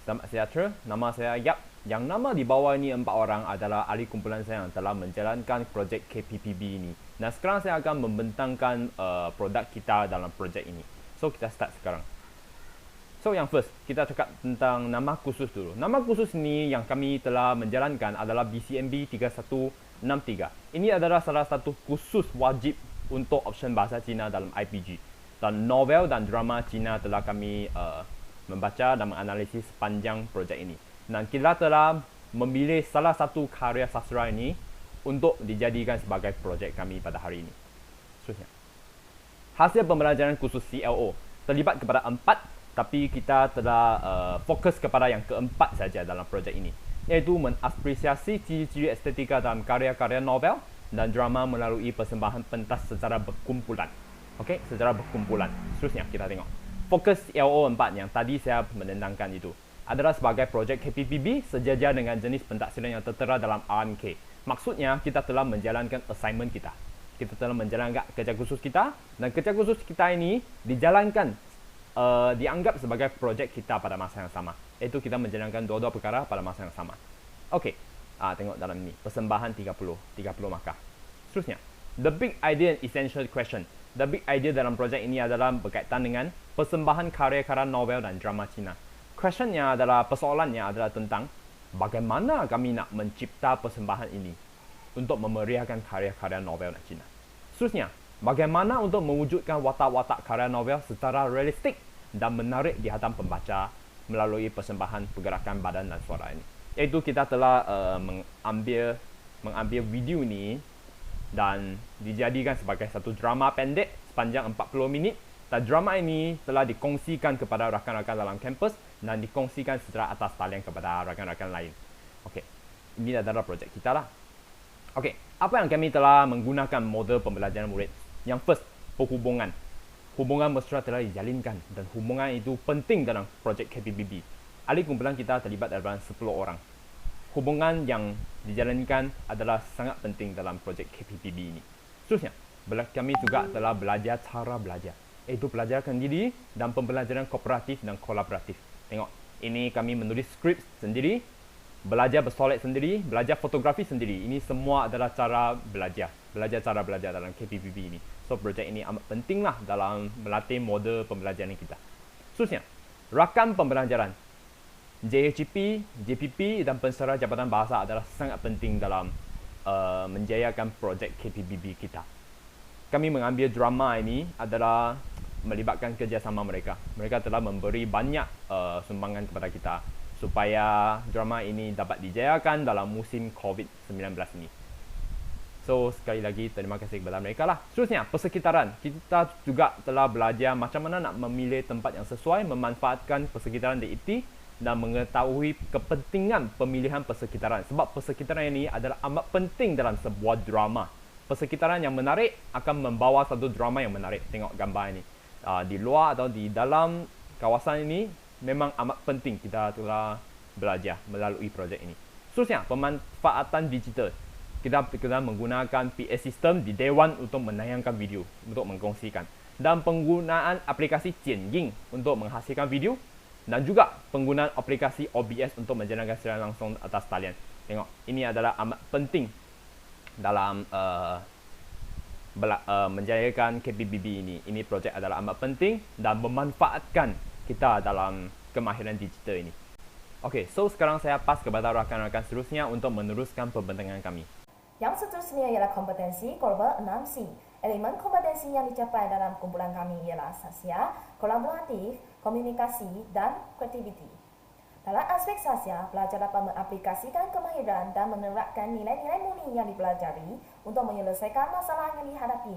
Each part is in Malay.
Selamat sejahtera, nama saya Yap. Yang nama di bawah ini 4 orang adalah ahli kumpulan saya yang telah menjalankan projek KPPB ini. Dan sekarang saya akan membentangkan produk kita dalam projek ini. So, kita start sekarang. So, yang first, kita cakap tentang nama khusus dulu. Nama khusus ini yang kami telah menjalankan adalah BCMB 3163. Ini adalah salah satu khusus wajib untuk option bahasa Cina dalam IPG. Dan novel dan drama Cina telah kami membaca dan menganalisis sepanjang projek ini. Dan kita telah memilih salah satu karya sastra ini untuk dijadikan sebagai projek kami pada hari ini. Seterusnya. Hasil pembelajaran khusus CLO terlibat kepada 4, tapi kita telah fokus kepada yang keempat saja dalam projek ini, iaitu mengapresiasi ciri-ciri estetika dalam karya-karya novel dan drama melalui persembahan pentas secara berkumpulan. Okey, secara berkumpulan. Seterusnya kita tengok. Fokus CLO 4 yang tadi saya menentangkan itu adalah sebagai projek KPPB sejajar dengan jenis pentaksiran yang tertera dalam RMK. Maksudnya, kita telah menjalankan assignment kita. Kita telah menjalankan kerja khusus kita, dan kerja khusus kita ini dijalankan, dianggap sebagai projek kita pada masa yang sama. Iaitu kita menjalankan dua-dua perkara pada masa yang sama. Okey, tengok dalam ini. Persembahan 30 markah. Seterusnya, the big idea and essential question. The big idea dalam projek ini adalah berkaitan dengan persembahan karya-karya novel dan drama Cina. Questionnya adalah, persoalannya adalah tentang bagaimana kami nak mencipta persembahan ini untuk memeriahkan karya-karya novel dan Cina. Seterusnya, bagaimana untuk mewujudkan watak-watak karya novel secara realistik dan menarik di hadapan pembaca melalui persembahan pergerakan badan dan suara ini. Iaitu kita telah mengambil video ini dan dijadikan sebagai satu drama pendek sepanjang 40 minit. Dan drama ini telah dikongsikan kepada rakan-rakan dalam kampus dan dikongsikan secara atas talian kepada rakan-rakan lain. Okey, ini adalah projek kita lah. Okey, apa yang kami telah menggunakan model pembelajaran murid? Yang first, perhubungan. Hubungan mesra telah dijalinkan dan hubungan itu penting dalam projek KPPB. Ahli kumpulan kita terlibat dalam 10 orang. Hubungan yang dijalankan adalah sangat penting dalam projek KPPB ini. Seterusnya, kami juga telah belajar cara belajar, iaitu belajarkan diri dan pembelajaran kooperatif dan kolaboratif. Tengok, ini kami menulis skrip sendiri, belajar bersolek sendiri, belajar fotografi sendiri. Ini semua adalah cara belajar. Belajar cara belajar dalam KPPB ini. So, projek ini amat pentinglah dalam melatih model pembelajaran kita. Seterusnya, rakam pembelajaran. JHP, JPP dan pensara Jabatan Bahasa adalah sangat penting dalam menjayakan projek KPPB kita. Kami mengambil drama ini adalah melibatkan kerjasama mereka. Mereka telah memberi banyak sumbangan kepada kita supaya drama ini dapat dijayakan dalam musim COVID-19 ini. So, sekali lagi terima kasih kepada mereka lah. Seterusnya, persekitaran. Kita juga telah belajar macam mana nak memilih tempat yang sesuai, memanfaatkan persekitaran di IPT dan mengetahui kepentingan pemilihan persekitaran. Sebab persekitaran ini adalah amat penting dalam sebuah drama. Persekitaran yang menarik akan membawa satu drama yang menarik. Tengok gambar ini. Di luar atau di dalam kawasan ini memang amat penting kita telah belajar melalui projek ini. Seterusnya, pemanfaatan digital. Kita menggunakan PA system di Dewan untuk menayangkan video, untuk mengkongsikan. Dan penggunaan aplikasi Jianying untuk menghasilkan video. Dan juga penggunaan aplikasi OBS untuk menjalankan secara langsung atas talian. Tengok, ini adalah amat penting dalam menjayakan KPPB ini. Ini projek adalah amat penting dan memanfaatkan kita dalam kemahiran digital ini. Okey, so sekarang saya pas kepada rakan-rakan seterusnya untuk meneruskan pembentangan kami. Yang seterusnya ialah kompetensi global 6C. Elemen kompetensi yang dicapai dalam kumpulan kami ialah sasya, kolaboratif, komunikasi, dan kreativiti. Dalam aspek sasya, pelajar dapat mengaplikasikan kemahiran dan menerapkan nilai-nilai murni yang dipelajari untuk menyelesaikan masalah yang dihadapi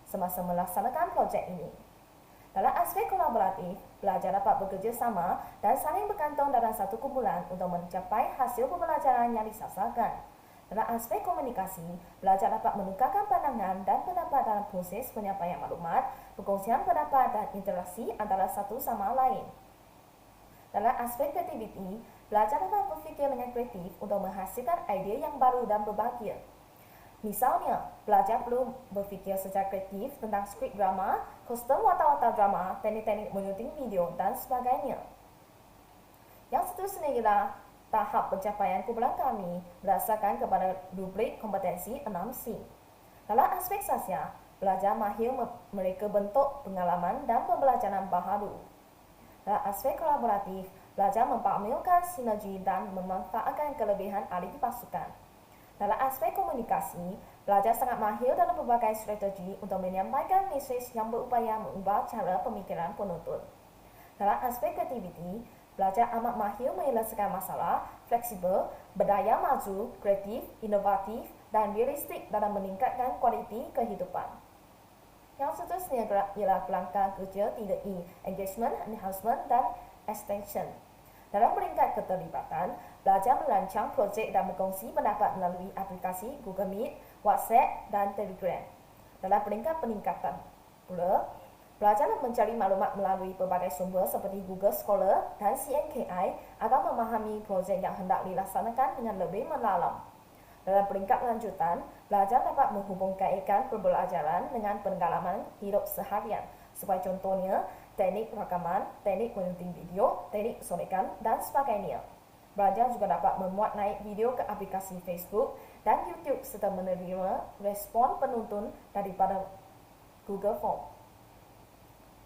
semasa melaksanakan projek ini. Dalam aspek kolaboratif, pelajar dapat bekerjasama dan saling bergantung dalam satu kumpulan untuk mencapai hasil pembelajaran yang disasarkan. Dalam aspek komunikasi, pelajar dapat menukarkan pandangan dan pendapat dalam proses penyampaian maklumat, perkongsian pendapat dan interaksi antara satu sama lain. Dalam aspek kreativiti, pelajar dapat berfikir dengan kreatif untuk menghasilkan idea yang baru dan berbahagia. Misalnya, pelajar perlu berfikir secara kreatif tentang skrip drama, kostum watak-watak drama, teknik-teknik menyunting video dan sebagainya. Yang seterusnya ialah tahap pencapaian kumpulan kami berdasarkan kepada rubrik kompetensi 6C. Dalam aspek sosial, belajar mahir mereka bentuk pengalaman dan pembelajaran baharu. Dalam aspek kolaboratif, belajar memperolehkan sinergi dan memanfaatkan kelebihan ahli pasukan. Dalam aspek komunikasi, belajar sangat mahir dalam berbagai strategi untuk menyampaikan mesej yang berupaya mengubah cara pemikiran penonton. Dalam aspek kreativiti, belajar amat mahir menyelesaikan masalah, fleksibel, berdaya maju, kreatif, inovatif, dan realistik dalam meningkatkan kualiti kehidupan. Yang seterusnya ialah pelangkah kerja 3E, engagement, enhancement, dan extension. Dalam peringkat keterlibatan, belajar merancang projek dan berkongsi pendapat melalui aplikasi Google Meet, WhatsApp, dan Telegram. Dalam peringkat peningkatan pula, belajar mencari maklumat melalui pelbagai sumber seperti Google Scholar dan CNKI agar memahami projek yang hendak dilaksanakan dengan lebih mendalam. Dalam peringkat lanjutan, belajar dapat menghubungkan pembelajaran dengan pengalaman hidup seharian, sebagai contohnya teknik rakaman, teknik menyunting video, teknik sonekan, dan sebagainya. Belajar juga dapat memuat naik video ke aplikasi Facebook dan YouTube serta menerima respon penonton daripada Google Form.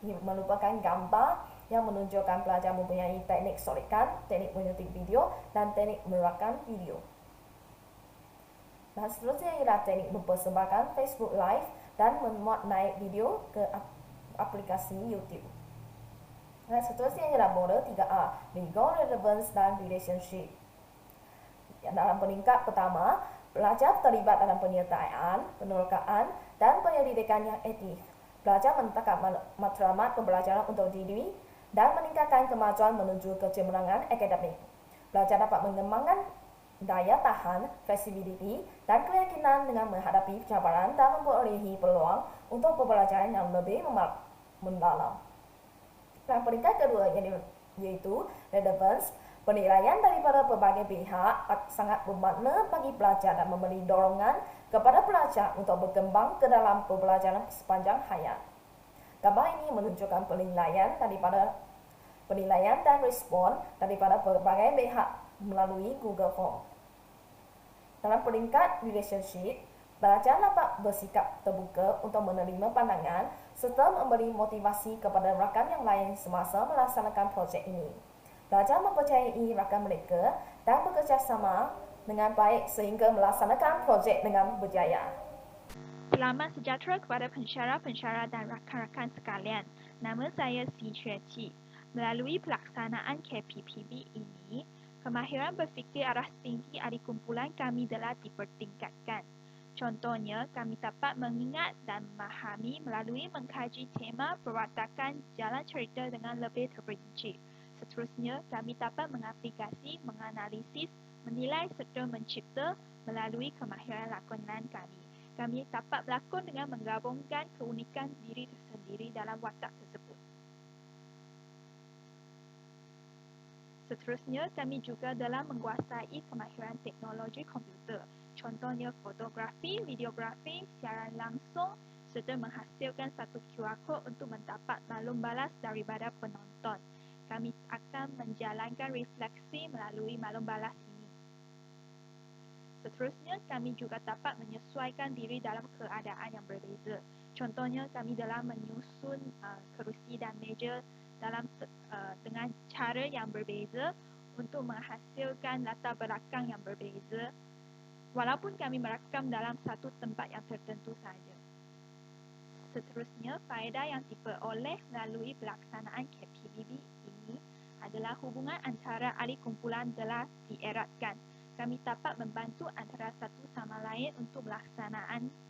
Ini merupakan gambar yang menunjukkan pelajar mempunyai teknik sonekan, teknik menyunting video, dan teknik merakam video. Dan seterusnya ialah teknik mempersembahkan Facebook Live dan memuat naik video ke aplikasi YouTube. Dan seterusnya ialah model 3A, Legal Relevance dan Relationship. Dalam peringkat pertama, belajar terlibat dalam penyertaan, penerokaan, dan penyelidikan yang aktif. Belajar menetapkan matlamat pembelajaran untuk diri dan meningkatkan kemajuan menuju kecemerlangan akademik. Belajar dapat mengembangkan daya tahan, fleksibiliti, dan keyakinan dengan menghadapi cabaran dan memperolehi peluang untuk pembelajaran yang lebih mendalam. Dan peringkat kedua yaitu relevance, penilaian daripada pelbagai pihak sangat bermakna bagi pelajar dan memberi dorongan kepada pelajar untuk berkembang ke dalam pembelajaran sepanjang hayat. Gambar ini menunjukkan penilaian dan respon daripada pelbagai pihak melalui Google Form. Dalam peringkat relationship, belajar dapat bersikap terbuka untuk menerima pandangan serta memberi motivasi kepada rakan yang lain semasa melaksanakan projek ini. Belajar mempercayai rakan mereka dan bekerjasama dengan baik sehingga melaksanakan projek dengan berjaya. Selamat sejahtera kepada pensyarah-pensyarah dan rakan-rakan sekalian. Nama saya Si Xue Qi. Melalui pelaksanaan KPPB ini, kemahiran berfikir arah tinggi ahli kumpulan kami telah dipertingkatkan. Contohnya, kami dapat mengingat dan memahami melalui mengkaji tema perwatakan jalan cerita dengan lebih terperinci. Seterusnya, kami dapat mengaplikasi, menganalisis, menilai serta mencipta melalui kemahiran lakonan kami. Kami dapat berlakon dengan menggabungkan keunikan diri tersendiri dalam watak tersebut. Seterusnya, kami juga dalam menguasai kemahiran teknologi komputer. Contohnya fotografi, videografi, siaran langsung serta menghasilkan satu QR code untuk mendapat maklum balas daripada penonton. Kami akan menjalankan refleksi melalui maklum balas ini. Seterusnya, kami juga dapat menyesuaikan diri dalam keadaan yang berbeza. Contohnya, kami dalam menyusun kerusi dan meja dengan cara yang berbeza untuk menghasilkan latar belakang yang berbeza, walaupun kami merakam dalam satu tempat yang tertentu saja. Seterusnya, faedah yang diperoleh melalui pelaksanaan KPPB ini adalah hubungan antara ahli kumpulan telah dieratkan. Kami dapat membantu antara satu sama lain untuk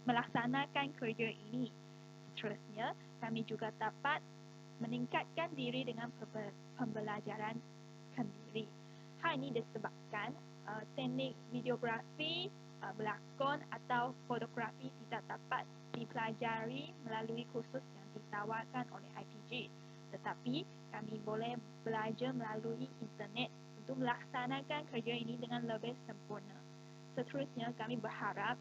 melaksanakan kerja ini. Seterusnya, kami juga dapat meningkatkan diri dengan pembelajaran sendiri. Hal ini disebabkan teknik videografi, berlakon atau fotografi tidak dapat dipelajari melalui kursus yang ditawarkan oleh IPG. Tetapi kami boleh belajar melalui internet untuk melaksanakan kerja ini dengan lebih sempurna. Seterusnya, kami berharap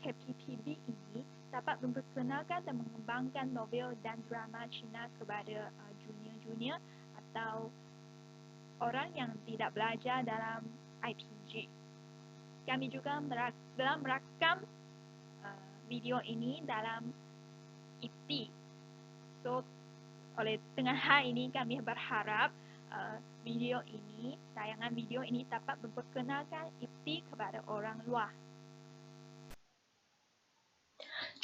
KPPB ini dapat memperkenalkan dan mengembangkan novel dan drama Cina kepada junior-junior atau orang yang tidak belajar dalam IPG. Kami juga telah merakam video ini dalam IPTI. So, oleh dengan hal ini kami berharap tayangan video ini dapat memperkenalkan IPTI kepada orang luar.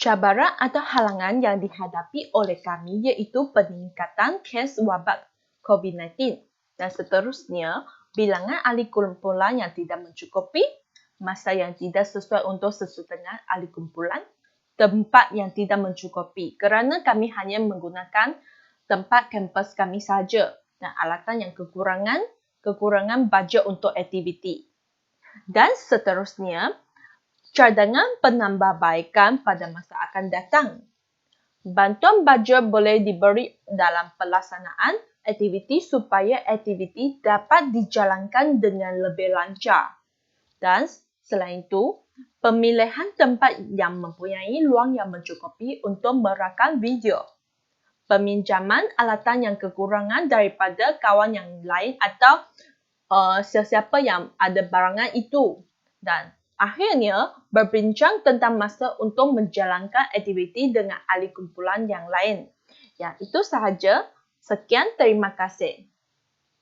Cabaran atau halangan yang dihadapi oleh kami iaitu peningkatan kes wabak COVID-19 dan seterusnya bilangan ahli kumpulan yang tidak mencukupi, masa yang tidak sesuai untuk sesetengah ahli kumpulan, tempat yang tidak mencukupi kerana kami hanya menggunakan tempat kampus kami sahaja dan alatan yang kekurangan bajet untuk aktiviti. Dan seterusnya, cadangan penambahbaikan pada masa akan datang. Bantuan bajet boleh diberi dalam pelaksanaan aktiviti supaya aktiviti dapat dijalankan dengan lebih lancar. Dan selain itu, pemilihan tempat yang mempunyai ruang yang mencukupi untuk merakam video. Peminjaman alatan yang kekurangan daripada kawan yang lain atau sesiapa yang ada barangan itu. Dan akhirnya, berbincang tentang masa untuk menjalankan aktiviti dengan ahli kumpulan yang lain. Ya, itu sahaja. Sekian, terima kasih.